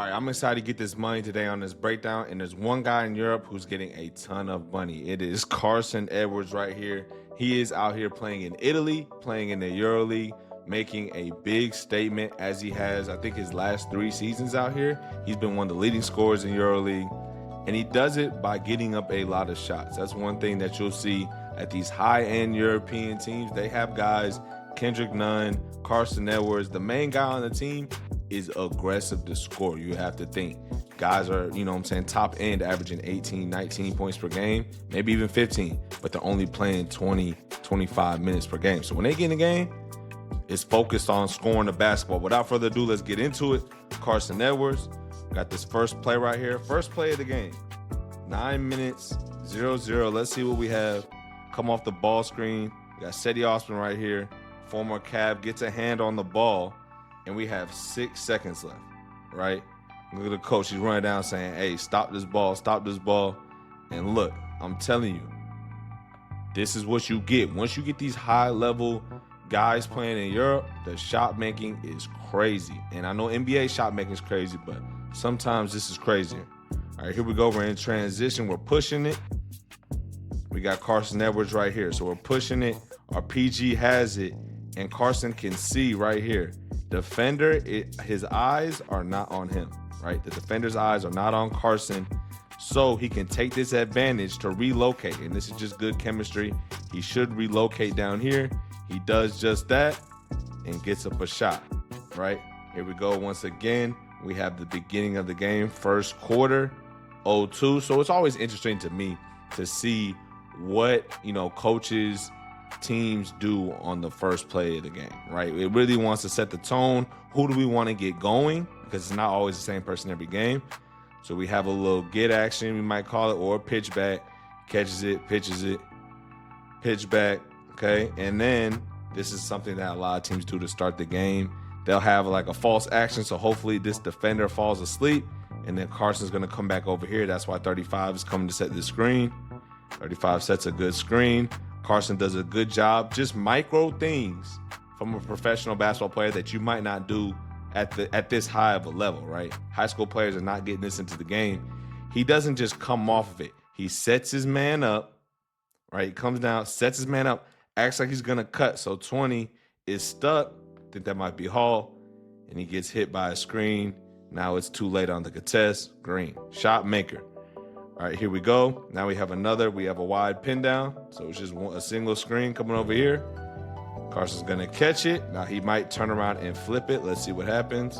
All right, I'm excited to get this money today on this breakdown. And there's one guy in Europe who's getting a ton of money. It is Carsen Edwards right here. He is out here playing in Italy, playing in the EuroLeague, making a big statement as he has, I think, his last 3 seasons out here. He's been one of the leading scorers in EuroLeague. And he does it by getting up a lot of shots. That's one thing that you'll see at these high-end European teams. They have guys, Kendrick Nunn, Carsen Edwards. The main guy on the team is aggressive to score. You have to think. Guys are, top end, averaging 18, 19 points per game, maybe even 15, but they're only playing 20, 25 minutes per game. So when they get in the game, it's focused on scoring the basketball. Without further ado, let's get into it. Carsen Edwards got this first play right here. First play of the game. 9 minutes, 0-0. Let's see what we have. Come off the ball screen. We got Seti Osman right here. Former Cav gets a hand on the ball, and we have 6 seconds left, right? Look at the coach. He's running down saying, hey, stop this ball, stop this ball. And look, I'm telling you, this is what you get. Once you get these high-level guys playing in Europe, the shot making is crazy. And I know NBA shot making is crazy, but sometimes this is crazier. All right, here we go. We're in transition. We're pushing it. We got Carsen Edwards right here. So we're pushing it. Our PG has it. And Carsen can see right here. Defender, his eyes are not on him, right? The defender's eyes are not on Carsen. So he can take this advantage to relocate. And this is just good chemistry. He should relocate down here. He does just that and gets up a shot, right? Here we go once again. We have the beginning of the game, first quarter, 0-2. So it's always interesting to me to see what, coaches, teams do on the first play of the game, right? It really wants to set the tone. Who do we want to get going? Because it's not always the same person every game. So we have a little get action, we might call it, or pitch back, catches it, pitch back, okay? And then this is something that a lot of teams do to start the game. They'll have like a false action, so hopefully this defender falls asleep, and then Carsen's going to come back over here. That's why 35 is coming to set the screen. 35 sets a good screen. Carsen does a good job, just micro things from a professional basketball player that you might not do at this high of a level, right? High school players are not getting this into the game. He doesn't just come off of it. He sets his man up, right? He comes down, sets his man up, acts like he's going to cut. So 20 is stuck. I think that might be Hall. And he gets hit by a screen. Now it's too late on the contest. Green. Shot maker. All right, here we go. Now we have a wide pin down. So it's just a single screen coming over here. Carsen's going to catch it. Now he might turn around and flip it. Let's see what happens.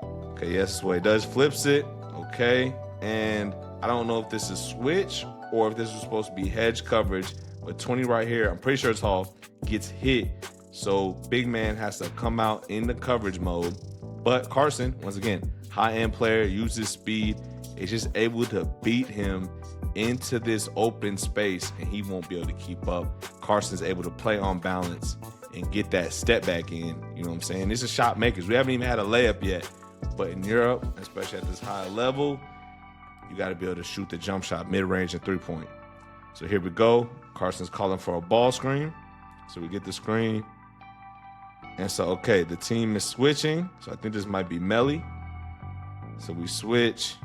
Okay, yes, that's what he does. Flips it. Okay. And I don't know if this is switch or if this was supposed to be hedge coverage. But 20 right here, I'm pretty sure it's Hall, gets hit. So big man has to come out in the coverage mode. But Carsen, once again, high-end player, uses speed, is just able to beat him into this open space, and he won't be able to keep up. Carsen's able to play on balance and get that step back in. You know what I'm saying? This is shot makers. We haven't even had a layup yet. But in Europe, especially at this high level, you got to be able to shoot the jump shot, mid-range and three-point. So here we go. Carsen's calling for a ball screen. So we get the screen. And so, okay, the team is switching. So I think this might be Melly. So we switch.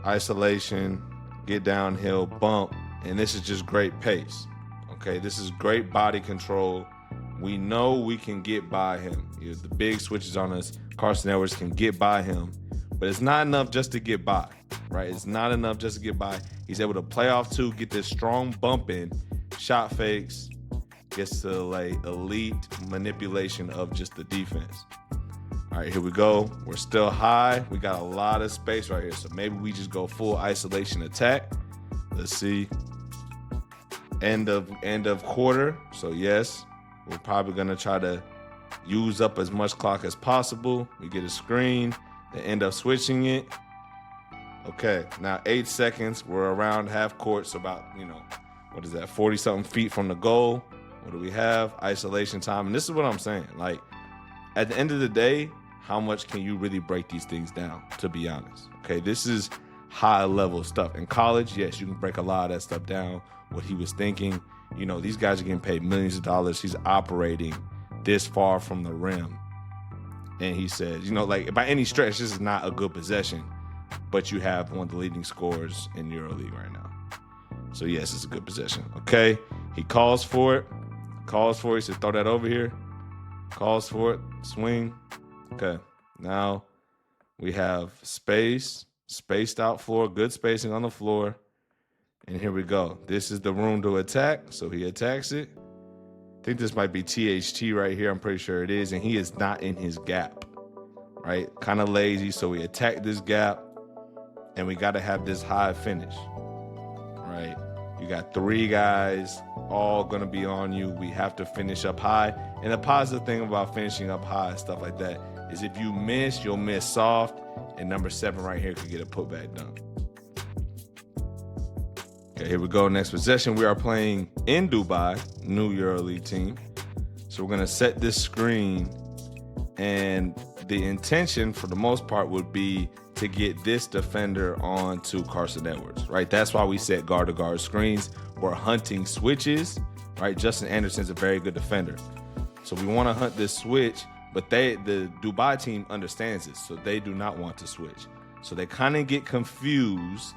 Isolation. Get downhill. Bump. And this is just great pace. Okay, this is great body control. We know we can get by him. The big switches on us. Carsen Edwards can get by him. But it's not enough just to get by, right? It's not enough just to get by. He's able to play off two, get this strong bump in, shot fakes, gets to like elite manipulation of just the defense. All right, here we go. We're still high. We got a lot of space right here. So maybe we just go full isolation attack. Let's see. End of quarter. So yes, we're probably gonna try to use up as much clock as possible. We get a screen. They end up switching it. Okay, now 8 seconds. We're around half court, so about, 40-something feet from the goal. What do we have? Isolation time. And this is what I'm saying. Like, at the end of the day, how much can you really break these things down, to be honest? Okay, this is high-level stuff. In college, yes, you can break a lot of that stuff down, what he was thinking. These guys are getting paid millions of dollars. He's operating this far from the rim. And he says, like by any stretch, this is not a good possession, but you have one of the leading scorers in EuroLeague right now. So yes, it's a good possession. Okay, he calls for it. He said, throw that over here. Calls for it, swing. Okay, now we have spaced out floor, good spacing on the floor. And here we go. This is the room to attack. So he attacks it. I think this might be THT right here. I'm pretty sure it is. And he is not in his gap, right? Kind of lazy. So we attack this gap and we got to have this high finish, right? You got 3 guys all going to be on you. We have to finish up high. And the positive thing about finishing up high and stuff like that is if you miss, you'll miss soft. And number 7 right here could get a putback dunk. Okay, here we go. Next possession. We are playing in Dubai, new EuroLeague team. So we're going to set this screen. And the intention for the most part would be to get this defender onto Carsen Edwards, right? That's why we set guard-to-guard screens. We're hunting switches, right? Justin Anderson's a very good defender. So we want to hunt this switch, but the Dubai team understands this, so they do not want to switch. So they kind of get confused.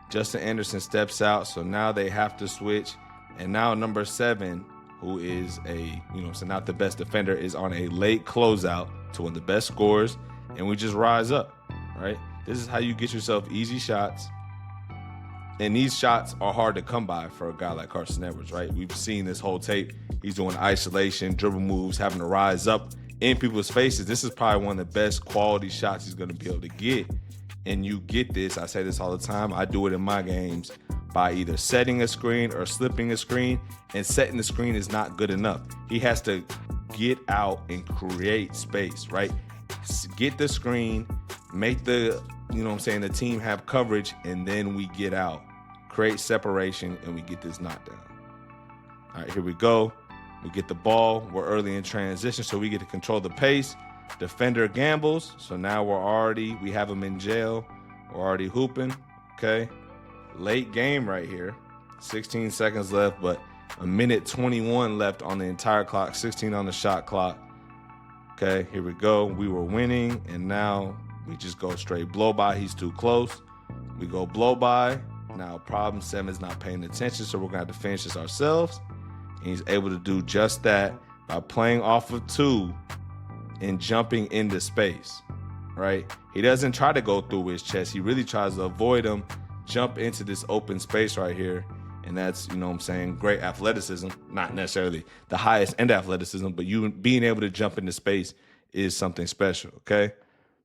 Justin Anderson steps out, so now they have to switch. And now number 7, who is not the best defender, is on a late closeout to one of the best scorers, and we just rise up, right? This is how you get yourself easy shots. And these shots are hard to come by for a guy like Carsen Edwards, right? We've seen this whole tape. He's doing isolation, dribble moves, having to rise up in people's faces. This is probably one of the best quality shots he's going to be able to get. And you get this, I say this all the time, I do it in my games, by either setting a screen or slipping a screen, and setting the screen is not good enough. He has to get out and create space, right? Get the screen, make the team have coverage, and then we get out, create separation, and we get this knockdown. All right, here we go. We get the ball. We're early in transition, so we get to control the pace. Defender gambles, so now we have him in jail. We're already hooping, okay? Late game right here. 16 seconds left, but a minute 21 left on the entire clock, 16 on the shot clock. Okay, here we go. We were winning, and now we just go straight blow by. He's too close. We go blow by. Now problem 7 is not paying attention, so we're going to have to finish this ourselves. And he's able to do just that by playing off of 2 and jumping into space, right? He doesn't try to go through his chest. He really tries to avoid him, jump into this open space right here. And that's, great athleticism. Not necessarily the highest end athleticism, but you being able to jump into space is something special, okay?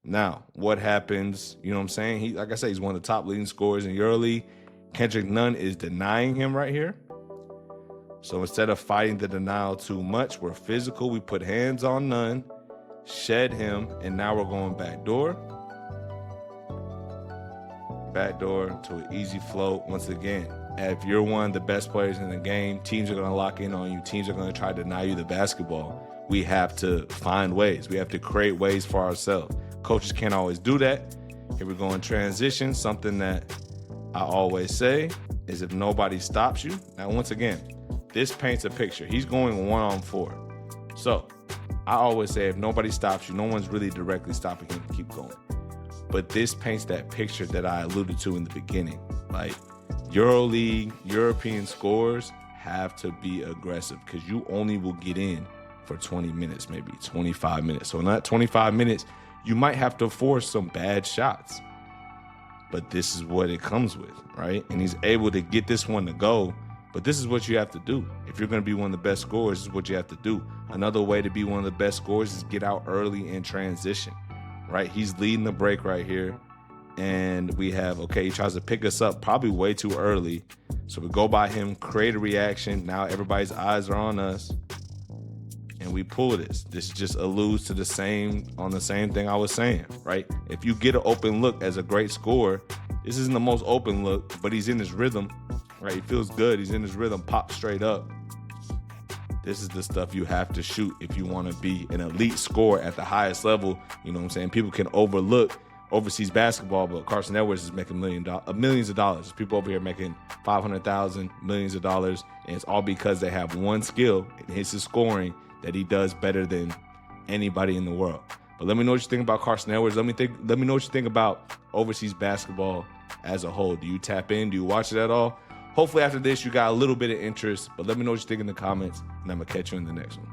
Now, what happens, like I said, he's one of the top leading scorers in EuroLeague. Kendrick Nunn is denying him right here. So instead of fighting the denial too much, we're physical. We put hands on Nunn, shed him, and now we're going backdoor. Backdoor to an easy float. Once again, if you're one of the best players in the game, teams are going to lock in on you. Teams are going to try to deny you the basketball. We have to find ways. We have to create ways for ourselves. Coaches can't always do that. Here we go in transition. Something that I always say is if nobody stops you. Now, once again, this paints a picture. He's going 1-on-4. So I always say if nobody stops you, no one's really directly stopping him to keep going. But this paints that picture that I alluded to in the beginning. Like EuroLeague, European scorers have to be aggressive because you only will get in for 20 minutes, maybe 25 minutes. So in that 25 minutes, you might have to force some bad shots. But this is what it comes with, right? And he's able to get this one to go. But this is what you have to do. If you're going to be one of the best scorers, this is what you have to do. Another way to be one of the best scorers is get out early in transition, right? He's leading the break right here. And we have, he tries to pick us up probably way too early. So we go by him, create a reaction. Now everybody's eyes are on us. And we pull this. This just alludes to the same thing I was saying, right? If you get an open look as a great scorer, this isn't the most open look, but he's in his rhythm, right? He feels good. He's in his rhythm, pop straight up. This is the stuff you have to shoot if you want to be an elite scorer at the highest level. You know what I'm saying? People can overlook overseas basketball, but Carsen Edwards is making millions of dollars. People over here making $500,000, millions of dollars, and it's all because they have one skill, and it's his scoring, that he does better than anybody in the world. But let me know what you think about Carsen Edwards. Let me know what you think about overseas basketball as a whole. Do you tap in? Do you watch it at all? Hopefully after this you got a little bit of interest, but let me know what you think in the comments, and I'm gonna catch you in the next one.